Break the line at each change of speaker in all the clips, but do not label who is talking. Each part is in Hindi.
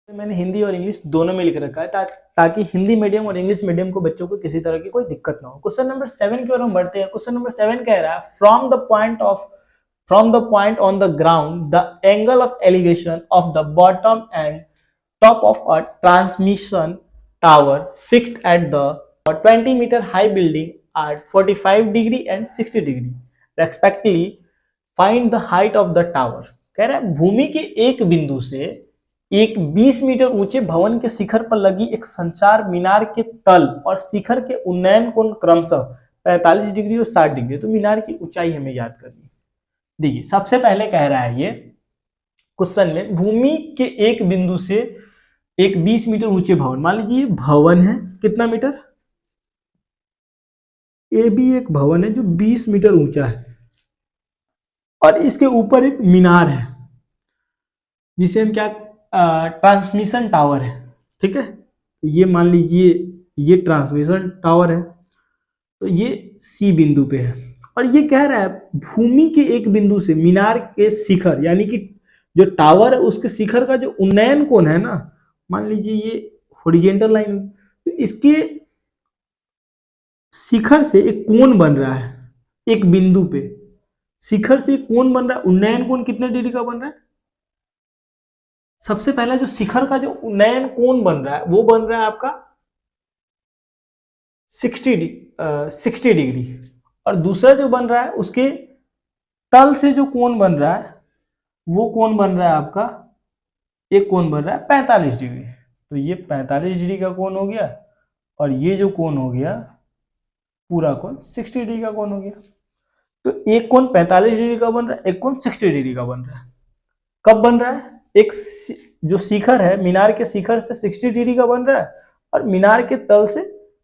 मैंने हिंदी और इंग्लिश दोनों में लिख रखा है ताकि हिंदी मीडियम और इंग्लिश मीडियम को बच्चों को किसी तरह की कोई दिक्कत ना हो। क्वेश्चन नंबर 7 की ओर हम बढ़ते हैं। क्वेश्चन नंबर 7 कह रहा है from the point on the ground the angle of elevation of the bottom and top of a transmission tower fixed at the 20 meter high building at 45 degree and 60 degree respectively find the height of the tower. कह रहा है भूमि के एक बिंदु से एक 20 मीटर ऊंचे भवन के शिखर पर लगी एक संचार मीनार के तल और शिखर के उन्नयन कोण क्रमशः 45 डिग्री और 60 डिग्री। तो मीनार की ऊंचाई हमें याद करनी है। देखिए सबसे पहले कह रहा है ये क्वेश्चन में भूमि के एक बिंदु से एक 20 मीटर ऊंचे भवन, मान लीजिए भवन है कितना मीटर, ए भी एक भवन है जो 20 मीटर ऊंचा है और इसके ऊपर एक मीनार है जिसे हम क्या ट्रांसमिशन टावर है। ठीक है, तो ये मान लीजिए ये ट्रांसमिशन टावर है, तो ये सी बिंदु पे है और ये कह रहा है भूमि के एक बिंदु से मीनार के शिखर यानी कि जो टावर है उसके शिखर का जो उन्नयन कोण है ना, मान लीजिए ये हॉरिजॉन्टल लाइन, तो इसके शिखर से एक कोण बन रहा है एक बिंदु पे, शिखर से एक कोण बन रहा है, उन्नयन कोण कितने डिग्री का बन रहा है, सबसे पहला जो शिखर का जो उन्नयन कोण बन रहा है वो बन रहा है आपका 60 डिग्री और दूसरा जो बन रहा है उसके तल से जो कोण बन रहा है वो कोण बन रहा है आपका, एक कोण बन रहा है 45 डिग्री। तो ये 45 डिग्री का कोण हो गया और ये जो कोण हो गया पूरा कोण 60 डिग्री का कोण हो गया। तो एक कोण 45 डिग्री का बन रहा है, एक कोण 60 डिग्री का बन रहा है। कब बन रहा है, एक जो शिखर है मीनार के शिखर से 60 डिग्री का बन रहा है और मीनार के तल से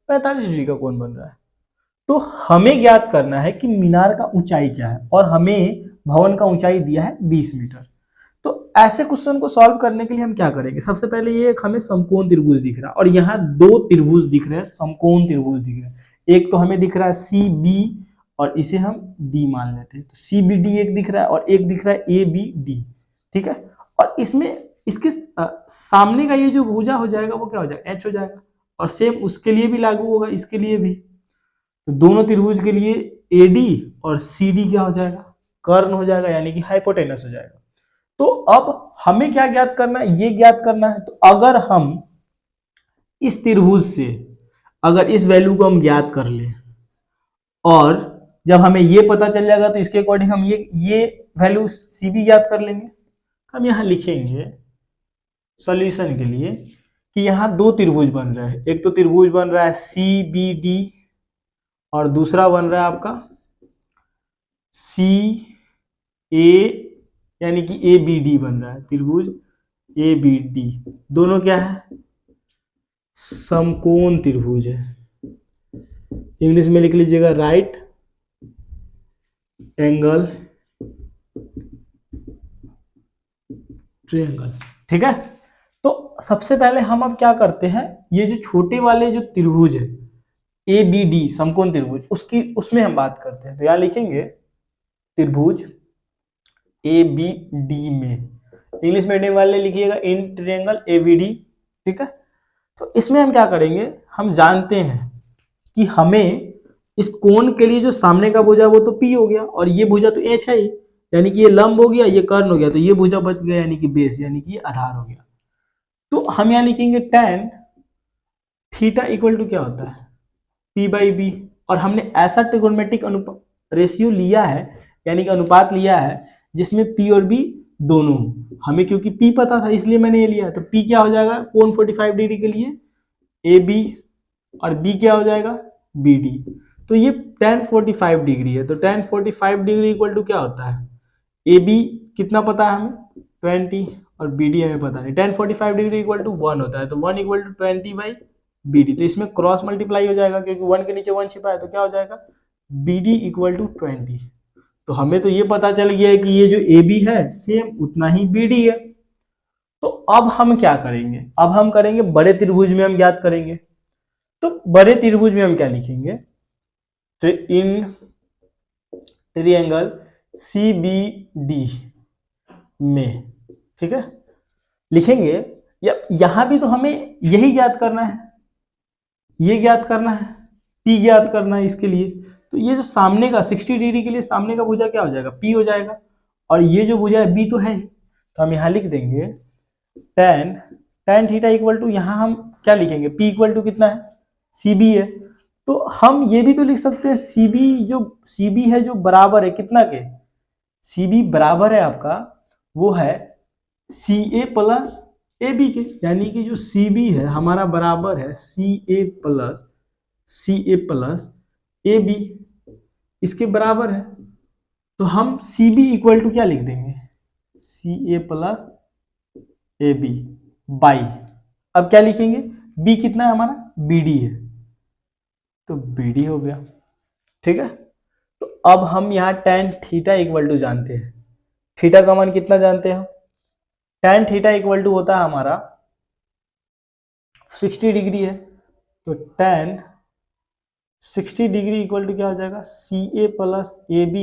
45 डिग्री का कोण बन रहा है। तो हमें ज्ञात करना है कि मीनार का ऊंचाई क्या है और हमें भवन का ऊंचाई दिया है 20 मीटर। तो ऐसे क्वेश्चन को सॉल्व करने के लिए हम क्या करेंगे, सबसे पहले ये एक हमें समकोण त्रिभुज दिख रहा है और यहाँ दो त्रिभुज दिख रहे हैं, समकोण त्रिभुज दिख रहे हैं। एक तो हमें दिख रहा है सी बी और इसे हम डी मान लेते हैं, तो सी बी डी एक दिख रहा है और एक दिख रहा है ए बी डी। ठीक है, और इसमें इसके सामने का ये जो भुजा हो जाएगा वो क्या हो जाएगा, एच हो जाएगा और सेम उसके लिए भी लागू होगा, इसके लिए भी। तो दोनों त्रिभुज के लिए एडी और सीडी क्या हो जाएगा, कर्ण हो जाएगा यानी कि हाइपोटेनस हो जाएगा। तो अब हमें क्या ज्ञात करना है, ये ज्ञात करना है। तो अगर हम इस त्रिभुज से अगर इस वैल्यू को हम ज्ञात कर ले और जब हमें ये पता चल जाएगा तो इसके अकॉर्डिंग हम ये वैल्यू सी भी ज्ञात कर लेंगे। हम यहाँ लिखेंगे सॉल्यूशन के लिए कि यहाँ दो त्रिभुज बन रहे हैं, एक तो त्रिभुज बन रहा है सी बी डी और दूसरा बन रहा है आपका सी ए यानी कि ए बी डी बन रहा है, त्रिभुज ए बी डी। दोनों क्या है, समकोण त्रिभुज है। इंग्लिश में लिख लीजिएगा राइट एंगल ट्रायंगल। ठीक है, तो सबसे पहले हम अब क्या करते हैं, ये जो छोटे वाले जो त्रिभुज है ए बी डी समकोण त्रिभुज उसमें हम बात करते हैं। तो यहां लिखेंगे त्रिभुज ए बी डी में, इंग्लिश मीडियम वाले लिखिएगा in triangle A B D. ठीक है, तो इसमें हम क्या करेंगे, हम जानते हैं कि हमें इस कोण के लिए जो सामने का भुजा वो तो P हो गया और ये भुजा तो H है ही, यानी कि ये लंब हो गया, ये कर्ण हो गया, तो ये भुजा बच गया यानी कि बेस यानी कि ये आधार हो गया। तो हम यहाँ लिखेंगे tan थीटा इक्वल टू क्या होता है P बाई बी, और हमने ऐसा ट्रिगोनोमेट्रिक रेशियो लिया है यानी कि अनुपात लिया है जिसमें P और B दोनों, हमें क्योंकि P पता था इसलिए मैंने ये लिया। तो P क्या हो जाएगा कोण 45 डिग्री के लिए ए बी और B क्या हो जाएगा बी डी। तो ये tan 45 डिग्री है, तो tan 45 डिग्री इक्वल टू क्या होता है, ए बी कितना पता है हमें 20 और बी डी हमें पता नहीं। tan 45 डिग्री इक्वल टू 1 होता है, तो 1 equal to 20 by B D. तो इसमें क्रॉस मल्टीप्लाई हो जाएगा क्योंकि 1 के नीचे 1 छिपा है, तो क्या हो जाएगा बी डी इक्वल टू 20। तो हमें तो ये पता चल गया है कि ये जो ए बी है सेम उतना ही बी डी है। तो अब हम क्या करेंगे, अब हम करेंगे बड़े त्रिभुज में हम ज्ञात करेंगे। तो बड़े त्रिभुज में हम क्या लिखेंगे, in triangle C B D में, ठीक है, लिखेंगे या यहां भी तो हमें यही ज्ञात करना है, ये ज्ञात करना है, P ज्ञात करना है इसके लिए। तो ये जो सामने का 60 डिग्री के लिए सामने का भुजा क्या हो जाएगा, P हो जाएगा, और ये जो भुजा है B तो है ही, तो हम यहाँ लिख देंगे tan थीटा इक्वल टू, यहाँ हम क्या लिखेंगे, P इक्वल टू कितना है, CB है। तो हम ये भी तो लिख सकते हैं CB है जो बराबर है कितना के, CB बराबर है आपका, वो है CA प्लस AB के, यानी कि जो CB है हमारा बराबर है CA प्लस AB, इसके बराबर है। तो हम CB इक्वल टू क्या लिख देंगे, CA प्लस AB बाई, अब क्या लिखेंगे, B कितना है हमारा, BD है, तो BD हो गया, ठीक है। तो अब हम यहाँ tan थीटा इक्वल टू जानते हैं, थीटा का मान कितना जानते हैं, tan थीटा इक्वल टू होता है हमारा 60 डिग्री है, तो tan 60 डिग्री इक्वल टू क्या हो जाएगा, CA plus AB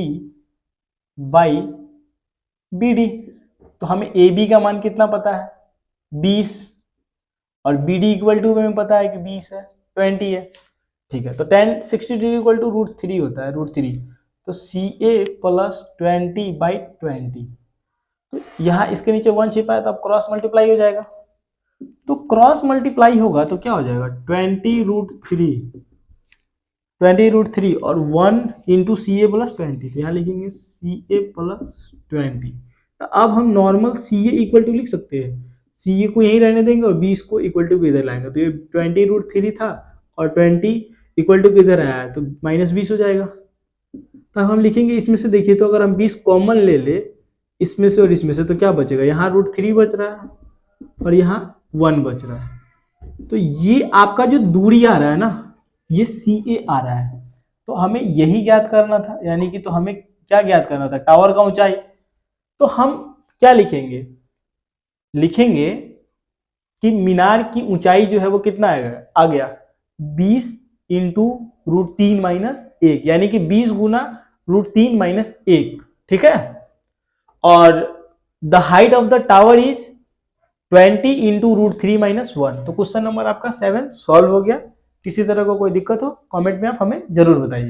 by BD। तो हमें AB का मान कितना पता है, 20, और BD इक्वल टू हमें पता है कि 20 है, 20 है, ठीक है। तो tan 60 डिग्री इक्वल टू √3 होता है, √3, तो CA प्लस 20 बाई 20। तो यहाँ इसके नीचे 1 छिपा है तो अब क्रॉस मल्टीप्लाई हो जाएगा, तो क्रॉस मल्टीप्लाई होगा तो क्या हो जाएगा, 20 √3 और 1 इंटू CA प्लस 20, तो यहाँ लिखेंगे CA प्लस 20। तो अब हम नॉर्मल CA इक्वल टू लिख सकते हैं, CA को यहीं रहने देंगे और 20 को इक्वल टू इधर लाएंगे, तो ये 20 √3 था और 20 इक्वल टू किधर आया है, तो -20 हो जाएगा। तो हम लिखेंगे इसमें से, देखिए तो अगर हम 20 कॉमन ले ले इसमें से और इसमें से, तो क्या बचेगा, यहाँ √3 बच रहा है और यहाँ 1 बच रहा है। तो ये आपका जो दूरी आ रहा है ना, ये CA आ रहा है, तो हमें यही ज्ञात करना था, यानी कि तो हमें क्या ज्ञात करना था, टावर का ऊंचाई। तो हम क्या लिखेंगे, लिखेंगे कि मीनार की ऊंचाई जो है वो कितना आएगा, आ गया 20 इंटू √3 माइनस 1, यानी कि 20 गुना √3 माइनस 1, ठीक है। और the height of the tower is 20 into √3 minus 1। तो क्वेश्चन नंबर आपका 7 सॉल्व हो गया। किसी तरह को कोई दिक्कत हो कमेंट में आप हमें जरूर बताइए।